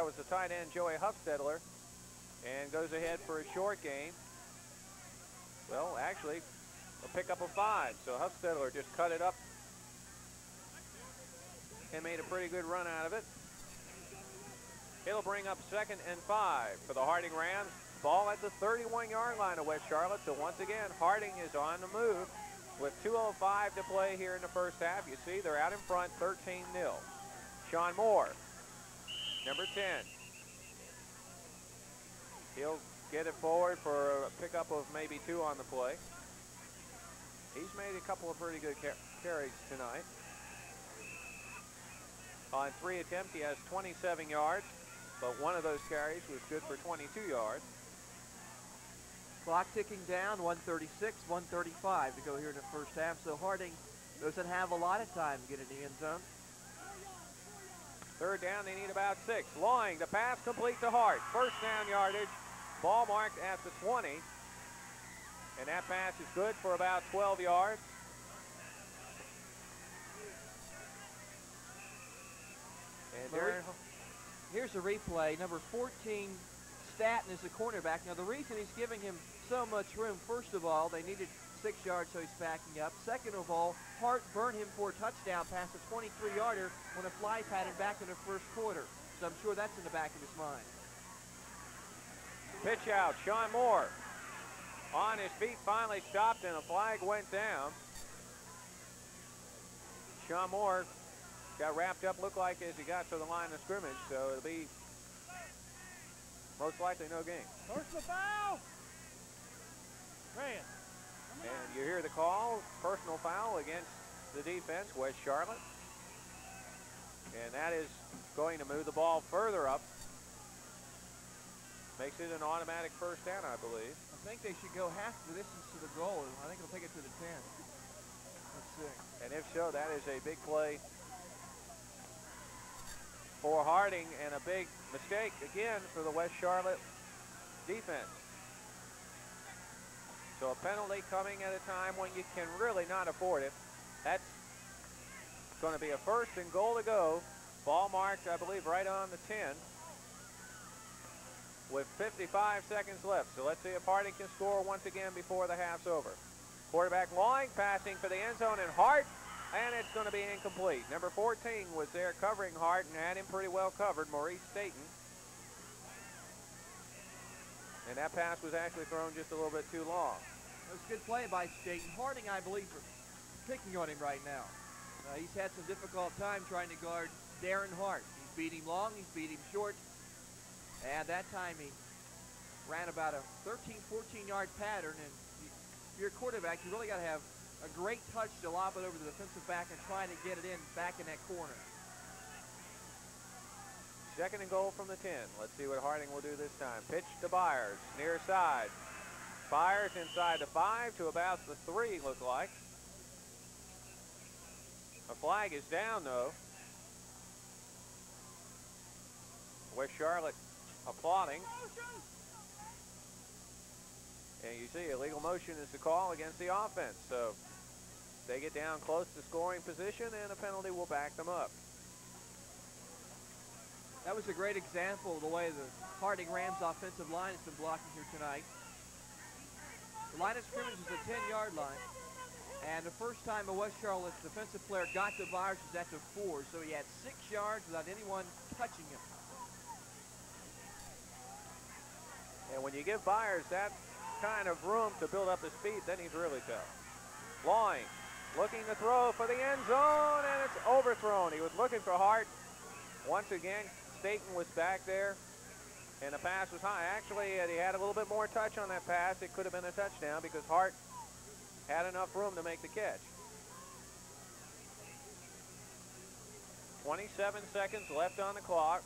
was the tight end Joey Huffstetler, and goes ahead for a short gain. Well, actually, a pickup of 5. So Huffstetler just cut it up and made a pretty good run out of it. It'll bring up 2nd and 5 for the Harding Rams. Ball at the 31-yard line of West Charlotte. So once again, Harding is on the move with 2:05 to play here in the first half. You see they're out in front 13-0. Sean Moore, number 10. He'll get it forward for a pickup of maybe 2 on the play. He's made a couple of pretty good carries tonight. On 3 attempts, he has 27 yards, but one of those carries was good for 22 yards. Clock ticking down, 136, 135 to go here in the first half. So Harding doesn't have a lot of time to get in the end zone. 3rd down, they need about 6. Loing, the pass complete to Hart. First down yardage, ball marked at the 20. And that pass is good for about 12 yards. And here's a replay. Number 14, Staton is the cornerback. Now the reason he's giving him so much room, first of all, they needed 6 yards, so he's backing up. Second of all, Hart burned him for a touchdown pass, a 23-yarder on a fly pattern back in the first quarter. So I'm sure that's in the back of his mind. Pitch out, Sean Moore on his feet, finally stopped, and a flag went down. Sean Moore got wrapped up, looked like, as he got to the line of scrimmage, so it'll be most likely no gain. Personal foul! Man. And you hear the call, personal foul against the defense, West Charlotte. And that is going to move the ball further up. Makes it an automatic first down, I believe. I think they should go half the distance to the goal. I think it'll take it to the 10. Let's see. And if so, that is a big play for Harding and a big mistake again for the West Charlotte defense. So a penalty coming at a time when you can really not afford it. That's going to be a 1st and goal to go. Ball marked, I believe, right on the 10 with 55 seconds left. So let's see if Harding can score once again before the half's over. Quarterback Loing passing for the end zone, and Hart, and it's going to be incomplete. Number 14 was there covering Hart and had him pretty well covered, Maurice Staton. And that pass was actually thrown just a little bit too long. It was a good play by Staton. Harding, I believe, are picking on him right now. He's had some difficult time trying to guard Darren Hart. He's beat him long, he's beat him short. And that time he ran about a 13, 14-yard pattern. And if you're a quarterback, you really got to have a great touch to lob it over the defensive back and try to get it in back in that corner. 2nd and goal from the 10. Let's see what Harding will do this time. Pitch to Byers, near side. Byers inside the 5 to about the 3, look like. A flag is down, though. West Charlotte applauding. And you see illegal motion is the call against the offense. So they get down close to scoring position, and a penalty will back them up. That was a great example of the way the Harding Rams offensive line has been blocking here tonight. The line of scrimmage is the 10-yard line. And the first time a West Charlotte defensive player got to Byers was at the 4, so he had 6 yards without anyone touching him. And when you give Byers that kind of room to build up his feet, then he's really tough. Loing looking to throw for the end zone, and it's overthrown. He was looking for Hart. Once again, Staton was back there, and the pass was high. Actually, he had a little bit more touch on that pass. It could have been a touchdown because Hart had enough room to make the catch. 27 seconds left on the clock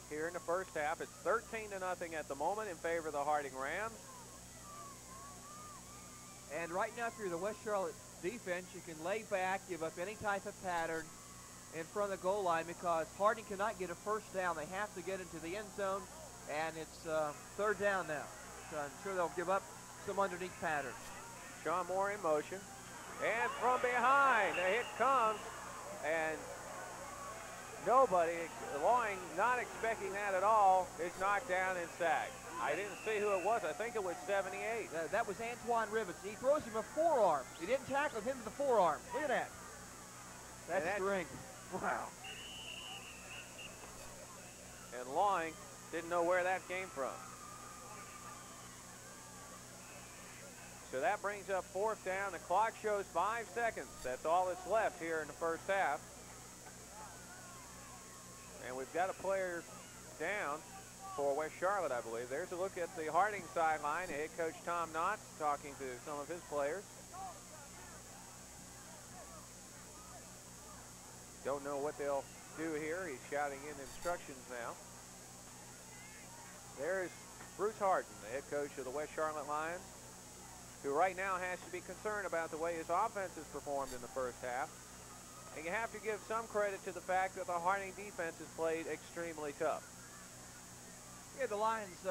here in the first half. It's 13-0 at the moment in favor of the Harding Rams. And right now, if you're the West Charlotte defense, you can lay back, give up any type of pattern in front of the goal line because Harding cannot get a first down. They have to get into the end zone, and it's 3rd down now. So I'm sure they'll give up some underneath pattern. Sean Moore in motion. And from behind, a hit comes, and nobody, Loing not expecting expecting that at all, is knocked down and sacked. I didn't see who it was. I think it was 78. That was Antoine Rivets. He throws him a forearm. He didn't tackle him to the forearm. Look at that. That's strength. Wow. And Loing didn't know where that came from. So that brings up 4th down. The clock shows 5 seconds. That's all that's left here in the first half. And we've got a player down for West Charlotte, I believe. There's a look at the Harding sideline. Head coach Tom Knotts talking to some of his players. Don't know what they'll do here. He's shouting in instructions now. There's Bruce Harden, the head coach of the West Charlotte Lions, who right now has to be concerned about the way his offense has performed in the first half. And you have to give some credit to the fact that the Harding defense has played extremely tough. Yeah, the Lions,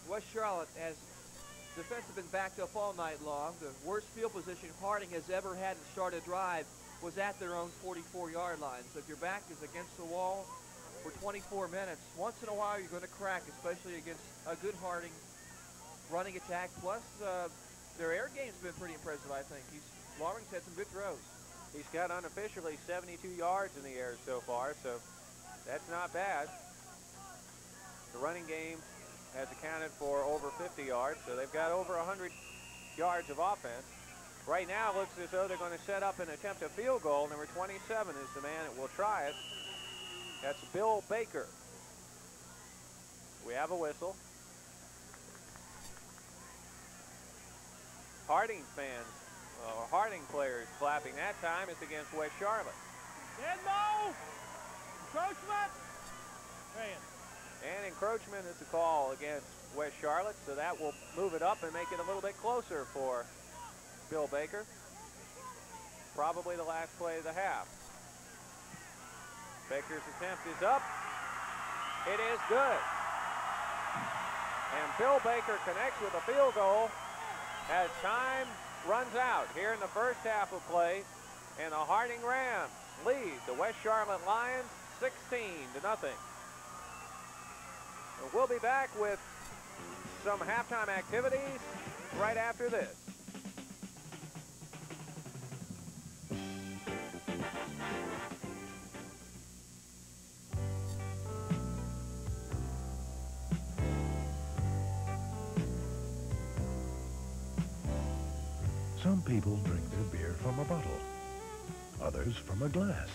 West Charlotte, as defense have been backed up all night long. The worst field position Harding has ever had to start a drive was at their own 44-yard line. So if your back is against the wall for 24 minutes, once in a while you're going to crack, especially against a good Harding running attack. Plus, their air game's been pretty impressive, I think. Loring's had some good throws. He's got unofficially 72 yards in the air so far, so that's not bad. The running game has accounted for over 50 yards, so they've got over 100 yards of offense. Right now, it looks as though they're going to set up and attempt a field goal. Number 27 is the man that will try it. That's Bill Baker. We have a whistle. Harding fans, Harding players clapping. That time it's against West Charlotte. Denmo! Encroachment! Man. And encroachment is the call against West Charlotte, so that will move it up and make it a little bit closer for Bill Baker. Probably the last play of the half. Baker's attempt is up. It is good. And Bill Baker connects with a field goal as time runs out here in the first half of play. And the Harding Rams lead the West Charlotte Lions 16-0. We'll be back with some halftime activities right after this. Some people drink their beer from a bottle, others from a glass.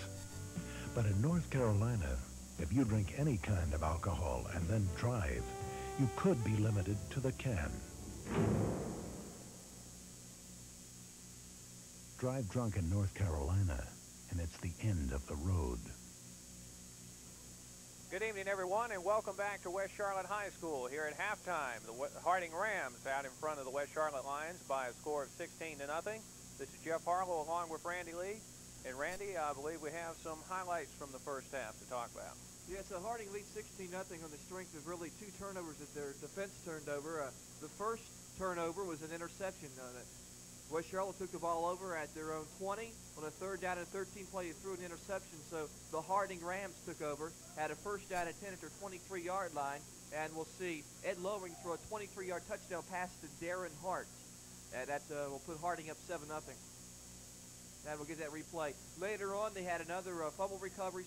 But in North Carolina, if you drink any kind of alcohol and then drive, you could be limited to the can. Drive drunk in North Carolina, and it's the end of the road. Good evening, everyone, and welcome back to West Charlotte High School. Here at halftime, the Harding Rams out in front of the West Charlotte Lions by a score of 16-0. This is Jeff Harlow along with Randy Lee. And Randy, I believe we have some highlights from the first half to talk about. Yeah, so Harding leads 16-0 on the strength of really 2 turnovers that their defense turned over. The first turnover was an interception. West Charlotte took the ball over at their own 20. On a 3rd down and 13 play, he threw an interception. So the Harding Rams took over, had a 1st down and 10 at their 23-yard line. And we'll see Ed Lowering throw a 23-yard touchdown pass to Darren Hart. And that will put Harding up 7-0. And we'll get that replay. Later on, they had another fumble recovery,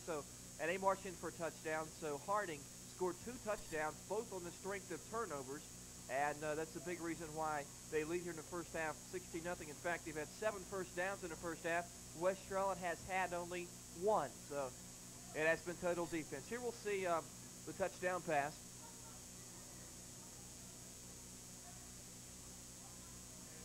and they marched in for a touchdown. So Harding scored 2 touchdowns, both on the strength of turnovers. And that's a big reason why they lead here in the first half, 16-0. In fact, they've had 7 first downs in the first half. West Charlotte has had only 1. So it has been total defense. Here we'll see the touchdown pass.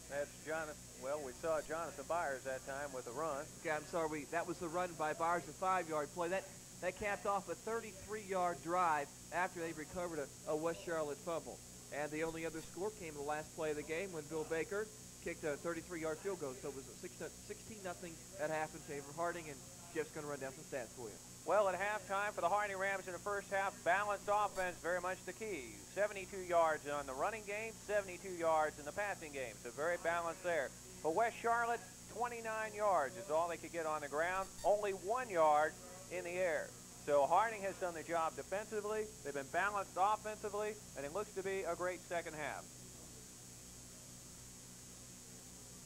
That's Jonathan. Well, we saw Jonathan Byers that time with a run. Okay, I'm sorry. That was the run by Byers, a 5-yard play. That capped off a 33-yard drive after they recovered a West Charlotte fumble. And the only other score came in the last play of the game when Bill Baker kicked a 33-yard field goal. So it was a 16-0 at half in favor of Harding, and Jeff's going to run down some stats for you. Well, at halftime for the Harding Rams in the first half, balanced offense very much the key. 72 yards on the running game, 72 yards in the passing game. So very balanced there. For West Charlotte, 29 yards is all they could get on the ground. Only 1 yard in the air. So Harding has done the job defensively. They've been balanced offensively, and it looks to be a great second half.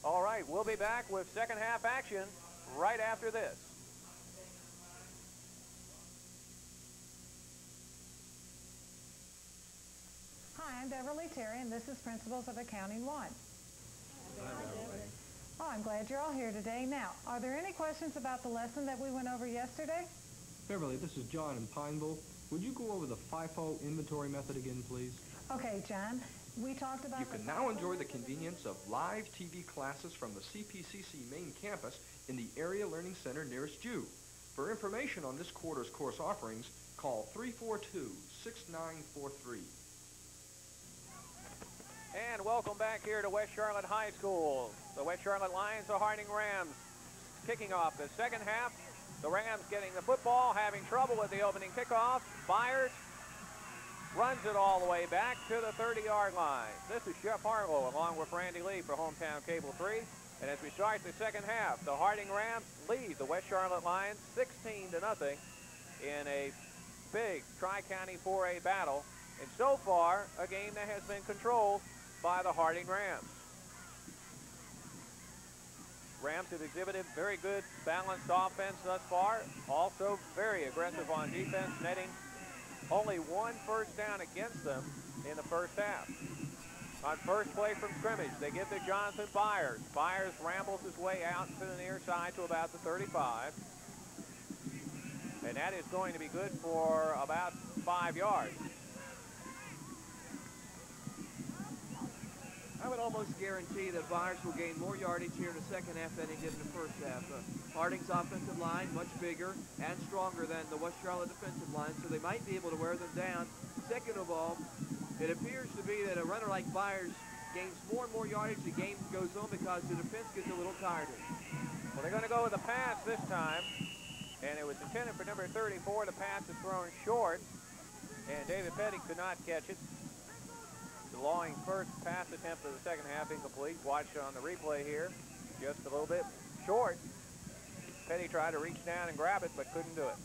All right, we'll be back with second half action right after this. Hi, I'm Beverly Terry, and this is Principles of Accounting 1. Oh, I'm glad you're all here today. Now, are there any questions about the lesson that we went over yesterday? Beverly, this is John in Pineville. Would you go over the FIFO inventory method again, please? Okay, John. We talked about... You can now enjoy the convenience of live TV classes from the CPCC main campus in the Area Learning Center nearest you. For information on this quarter's course offerings, call 342-6943. And welcome back here to West Charlotte High School. The West Charlotte Lions, the Harding Rams, kicking off the second half. The Rams getting the football, having trouble with the opening kickoff. Byers runs it all the way back to the 30-yard line. This is Jeff Harlow along with Randy Lee for Hometown Cable 3. And as we start the second half, the Harding Rams lead the West Charlotte Lions 16-0 in a big Tri-County 4A battle. And so far, a game that has been controlled by the Harding Rams. Rams have exhibited very good balanced offense thus far. Also very aggressive on defense, netting only one first down against them in the first half. On first play from scrimmage, they give to Jonathan Byers. Byers rambles his way out to the near side to about the 35. And that is going to be good for about 5 yards. I would almost guarantee that Byers will gain more yardage here in the second half than he did in the first half. Harding's offensive line much bigger and stronger than the West Charlotte defensive line, so they might be able to wear them down. Second of all, it appears to be that a runner like Byers gains more and more yardage as the game goes on because the defense gets a little tired. Well, they're going to go with a pass this time, and it was intended for number 34. The pass is thrown short, and David Petty could not catch it. DeLawing first pass attempt of the second half incomplete. Watch on the replay here. Just a little bit short. Petty tried to reach down and grab it, but couldn't do it.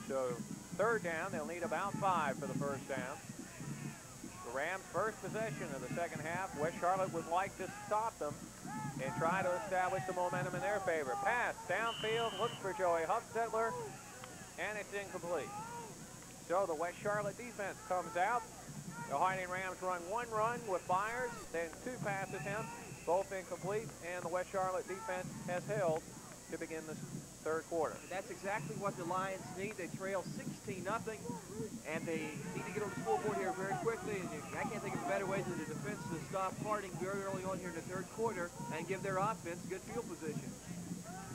So third down, they'll need about 5 for the first down. The Rams' first possession of the second half. West Charlotte would like to stop them and try to establish the momentum in their favor. Pass downfield, looks for Joey Huffstetler. And it's incomplete. So the West Charlotte defense comes out. The Harding Rams run one run with Byers, then 2 pass attempts, both incomplete, and the West Charlotte defense has held to begin the third quarter. That's exactly what the Lions need. They trail 16-0, and they need to get on the scoreboard here very quickly. And I can't think of a better way than the defense to stop Harding very early on here in the third quarter and give their offense good field position.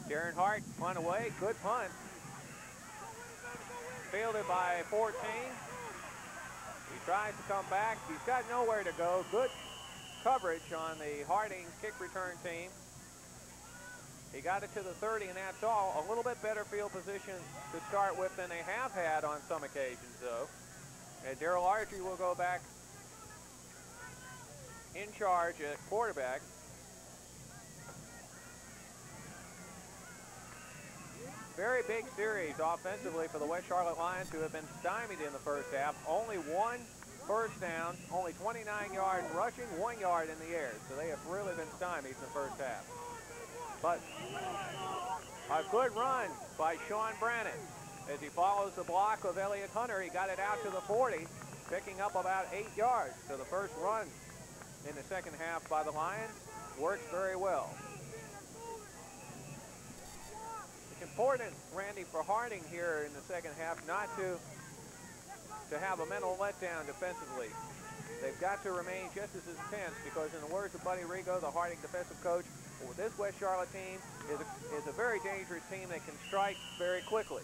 Darren Hart punt away, good punt. Fielded by 14. He tries to come back. He's got nowhere to go. Good coverage on the Harding kick return team. He got it to the 30, and that's all. A little bit better field position to start with than they have had on some occasions, though. And Darrell Archie will go back in charge at quarterback. Very big series offensively for the West Charlotte Lions, who have been stymied in the first half. Only 1 first down, only 29 yards rushing, 1 yard in the air. So they have really been stymied in the first half. But a good run by Sean Brannon. As he follows the block of Elliott Hunter, he got it out to the 40, picking up about 8 yards. So the first run in the second half by the Lions works very well. Important, Randy, for Harding here in the second half not to have a mental letdown defensively. They've got to remain just as intense because, in the words of Buddy Rigo, the Harding defensive coach, this West Charlotte team is a very dangerous team that can strike very quickly.